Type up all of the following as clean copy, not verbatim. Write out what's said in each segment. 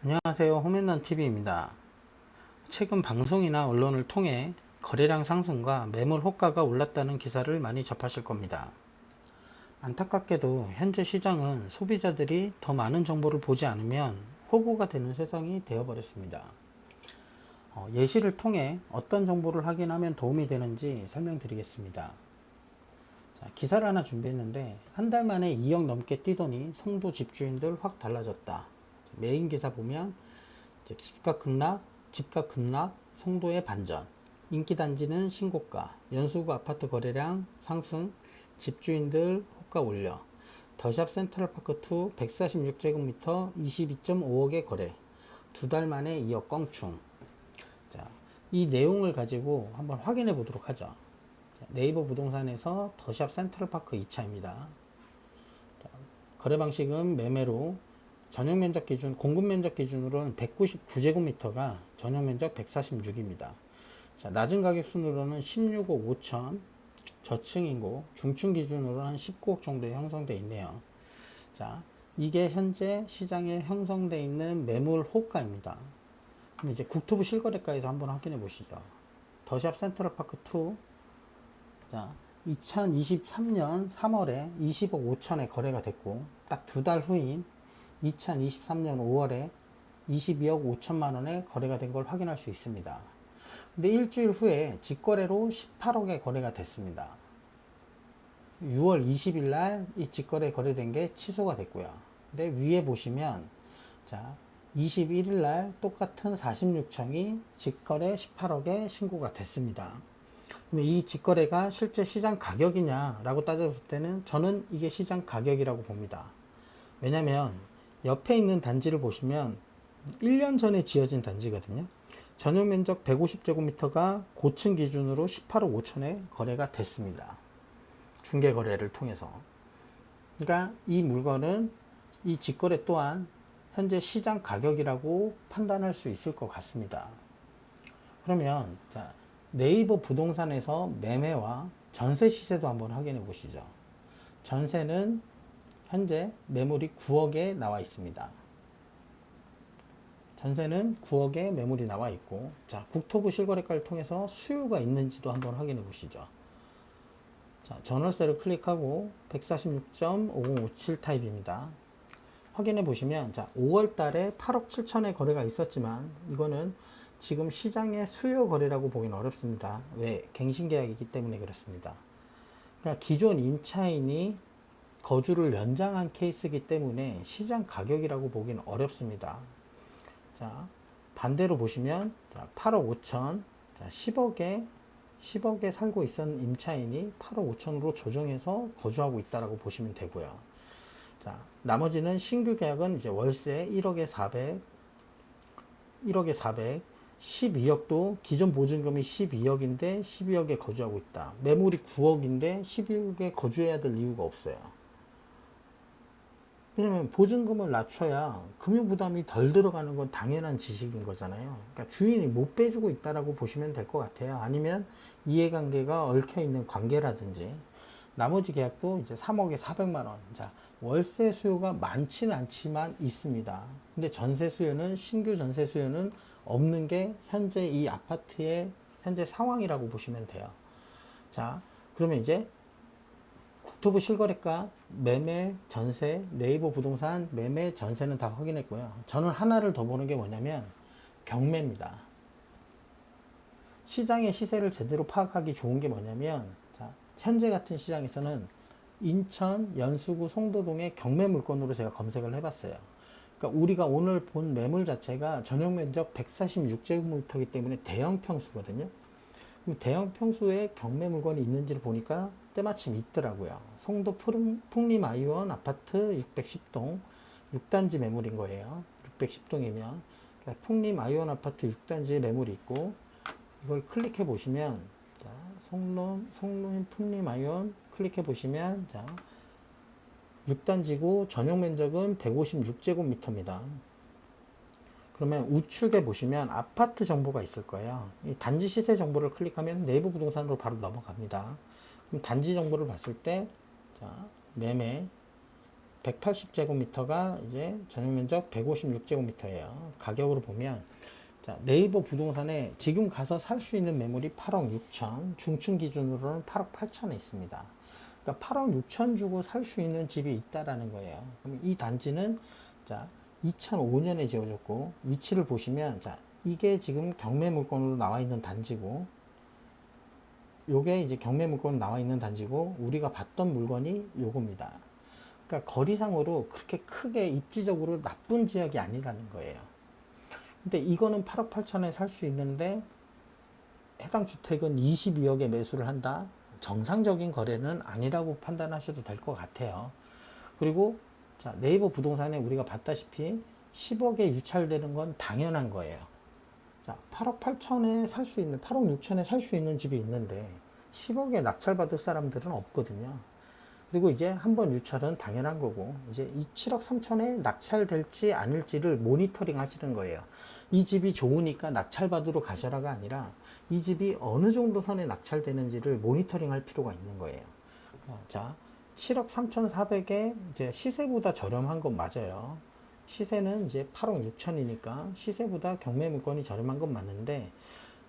안녕하세요. 홈앤런TV입니다. 최근 방송이나 언론을 통해 거래량 상승과 매물 호가가 올랐다는 기사를 많이 접하실 겁니다. 안타깝게도 현재 시장은 소비자들이 더 많은 정보를 보지 않으면 호구가 되는 세상이 되어버렸습니다. 예시를 통해 어떤 정보를 확인하면 도움이 되는지 설명드리겠습니다. 자, 기사를 하나 준비했는데 한 달 만에 2억 넘게 뛰더니 송도 집주인들 확 달라졌다. 메인 기사 보면 집값 급락, 송도의 반전, 인기단지는 신고가, 연수구 아파트 거래량 상승, 집주인들 호가 올려, 더샵 센트럴파크2 146제곱미터 22.5억의 거래, 두 달 만에 2억 껑충. 자, 이 내용을 가지고 한번 확인해 보도록 하죠. 네이버 부동산에서 더샵 센트럴파크 2차입니다. 거래 방식은 매매로 전용 면적 기준, 공급 면적 기준으로는 199제곱미터가 전용 면적 146입니다. 자, 낮은 가격 순으로는 16억 5천, 저층이고 중층 기준으로는 한 19억 정도에 형성되어 있네요. 자, 이게 현재 시장에 형성되어 있는 매물 호가입니다. 그럼 이제 국토부 실거래가에서 한번 확인해 보시죠. 더샵 센트럴파크 2, 자, 2023년 3월에 20억 5천에 거래가 됐고, 딱 두 달 후인 2023년 5월에 22억 5천만 원에 거래가 된 걸 확인할 수 있습니다. 근데 일주일 후에 직거래로 18억에 거래가 됐습니다. 6월 20일 날 이 직거래 거래된 게 취소가 됐고요. 근데 위에 보시면 자, 21일 날 똑같은 46청이 직거래 18억에 신고가 됐습니다. 그럼 이 직거래가 실제 시장 가격이냐라고 따져볼 때는 저는 이게 시장 가격이라고 봅니다. 왜냐면 옆에 있는 단지를 보시면 1년 전에 지어진 단지거든요. 전용 면적 150제곱미터가 고층 기준으로 18억 5천에 거래가 됐습니다. 중개 거래를 통해서. 그러니까 이 물건은 이 직거래 또한 현재 시장 가격이라고 판단할 수 있을 것 같습니다. 그러면 자, 네이버 부동산에서 매매와 전세 시세도 한번 확인해 보시죠. 전세는 현재 매물이 9억에 나와 있습니다. 전세는 9억에 매물이 나와 있고, 자, 국토부 실거래가를 통해서 수요가 있는지도 한번 확인해 보시죠. 자, 전월세를 클릭하고 146.5057 타입입니다. 확인해 보시면, 자, 5월 달에 8억 7천에 거래가 있었지만, 이거는 지금 시장의 수요 거래라고 보기는 어렵습니다. 왜? 갱신 계약이기 때문에 그렇습니다. 그러니까 기존 임차인이 거주를 연장한 케이스이기 때문에 시장 가격이라고 보기는 어렵습니다. 자, 반대로 보시면 자, 8억 5천, 자, 10억에 살고 있던 임차인이 8억 5천으로 조정해서 거주하고 있다라고 보시면 되고요. 자, 나머지는 신규 계약은 이제 월세 1억에 400, 12억도 기존 보증금이 12억인데 12억에 거주하고 있다. 매물이 9억인데 12억에 거주해야 될 이유가 없어요. 왜냐면 보증금을 낮춰야 금융부담이 덜 들어가는 건 당연한 지식인 거잖아요. 그러니까 주인이 못 빼주고 있다라고 보시면 될 것 같아요. 아니면 이해관계가 얽혀있는 관계라든지 나머지 계약도 이제 3억에 400만 원. 자, 월세 수요가 많지는 않지만 있습니다. 근데 전세 수요는 신규 전세 수요는 없는 게 현재 이 아파트의 현재 상황이라고 보시면 돼요. 자, 그러면 이제 국토부 실거래가, 매매, 전세, 네이버 부동산, 매매, 전세는 다 확인했고요. 저는 하나를 더 보는 게 뭐냐면 경매입니다. 시장의 시세를 제대로 파악하기 좋은 게 뭐냐면 자, 현재 같은 시장에서는 인천 연수구 송도동의 경매 물건으로 제가 검색을 해봤어요. 그러니까 우리가 오늘 본 매물 자체가 전용 면적 146제곱미터이기 때문에 대형 평수거든요. 대형 평수에 경매 물건이 있는지를 보니까 때마침 있더라고요. 송도 풍림아이원 아파트 610동 6단지 매물인 거예요. 610동이면 풍림아이원 아파트 6단지 매물이 있고 이걸 클릭해 보시면 자, 송림 풍림아이원 클릭해 보시면 자, 6단지고 전용 면적은 156제곱미터입니다. 그러면 우측에 보시면 아파트 정보가 있을 거예요. 이 단지 시세 정보를 클릭하면 네이버 부동산으로 바로 넘어갑니다. 그럼 단지 정보를 봤을 때, 자, 매매 180제곱미터가 이제 전용면적 156제곱미터예요. 가격으로 보면 자, 네이버 부동산에 지금 가서 살 수 있는 매물이 8억 6천, 중층 기준으로는 8억 8천에 있습니다. 그러니까 8억 6천 주고 살 수 있는 집이 있다라는 거예요. 그럼 이 단지는 자, 2005년에 지어졌고 위치를 보시면 자, 이게 지금 경매 물건으로 나와 있는 단지고 요게 이제 경매 물건으로 나와 있는 단지고 우리가 봤던 물건이 요겁니다. 그러니까 거리상으로 그렇게 크게 입지적으로 나쁜 지역이 아니라는 거예요. 근데 이거는 8억 8천에 살 수 있는데 해당 주택은 22억에 매수를 한다? 정상적인 거래는 아니라고 판단하셔도 될 것 같아요. 그리고 자, 네이버 부동산에 우리가 봤다시피 10억에 유찰되는 건 당연한 거예요. 자, 8억 8천에 살 수 있는, 8억 6천에 살 수 있는 집이 있는데 10억에 낙찰받을 사람들은 없거든요. 그리고 이제 한번 유찰은 당연한 거고 이제 이 7억 3천에 낙찰될지 아닐지를 모니터링 하시는 거예요. 이 집이 좋으니까 낙찰받으러 가셔라가 아니라 이 집이 어느 정도 선에 낙찰되는지를 모니터링 할 필요가 있는 거예요. 자, 7억 3,400에 이제 시세보다 저렴한 건 맞아요. 시세는 이제 8억 6천이니까 시세보다 경매 물건이 저렴한 건 맞는데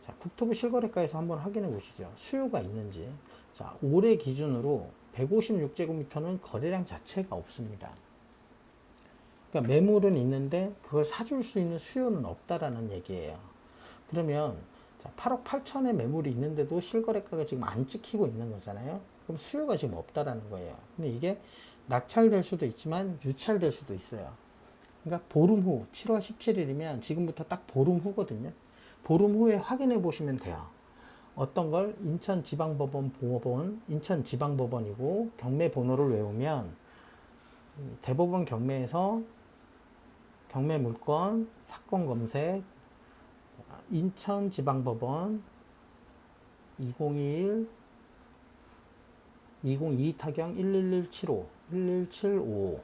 자, 국토부 실거래가에서 한번 확인해 보시죠. 수요가 있는지. 자, 올해 기준으로 156제곱미터는 거래량 자체가 없습니다. 그러니까 매물은 있는데 그걸 사줄 수 있는 수요는 없다라는 얘기예요. 그러면 자, 8억 8천의 매물이 있는데도 실거래가가 지금 안 찍히고 있는 거잖아요. 그럼 수요가 지금 없다라는 거예요. 근데 이게 낙찰될 수도 있지만 유찰될 수도 있어요. 그러니까 보름 후 7월 17일이면 지금부터 딱 보름 후거든요. 보름 후에 확인해 보시면 돼요. 어떤 걸 인천지방법원 보원, 인천지방법원이고 경매 번호를 외우면 대법원 경매에서 경매 물건 사건 검색 인천지방법원 2021 2022 타경 11175 1175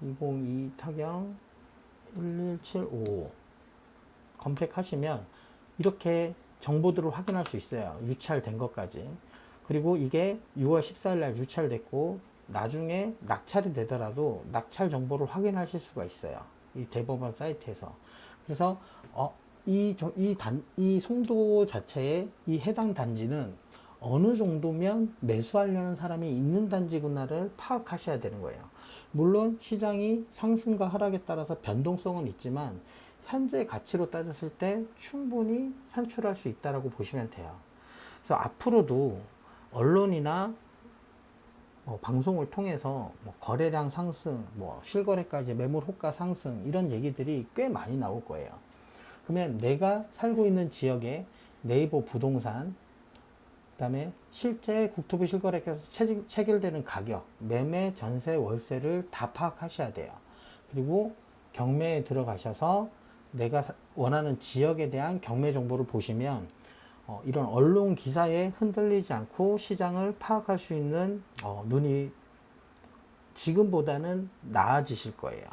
2022 타경 1175 검색하시면 이렇게 정보들을 확인할 수 있어요. 유찰된 것까지. 그리고 이게 6월 14일 날 유찰됐고 나중에 낙찰이 되더라도 낙찰 정보를 확인하실 수가 있어요. 이 대법원 사이트에서. 그래서 이 송도 자체에 이 해당 단지는 어느 정도면 매수하려는 사람이 있는 단지구나를 파악하셔야 되는 거예요. 물론 시장이 상승과 하락에 따라서 변동성은 있지만 현재 가치로 따졌을 때 충분히 산출할 수 있다고 보시면 돼요. 그래서 앞으로도 언론이나 방송을 통해서 거래량 상승, 실거래까지 매물 호가 상승 이런 얘기들이 꽤 많이 나올 거예요. 그러면 내가 살고 있는 지역에 네이버 부동산, 그다음에 실제 국토부 실거래가에서 체결되는 가격, 매매, 전세, 월세를 다 파악하셔야 돼요. 그리고 경매에 들어가셔서 내가 원하는 지역에 대한 경매 정보를 보시면 이런 언론 기사에 흔들리지 않고 시장을 파악할 수 있는 눈이 지금보다는 나아지실 거예요.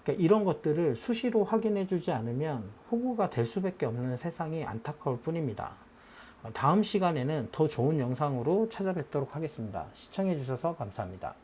그러니까 이런 것들을 수시로 확인해 주지 않으면 호구가 될 수밖에 없는 세상이 안타까울 뿐입니다. 다음 시간에는 더 좋은 영상으로 찾아뵙도록 하겠습니다. 시청해 주셔서 감사합니다.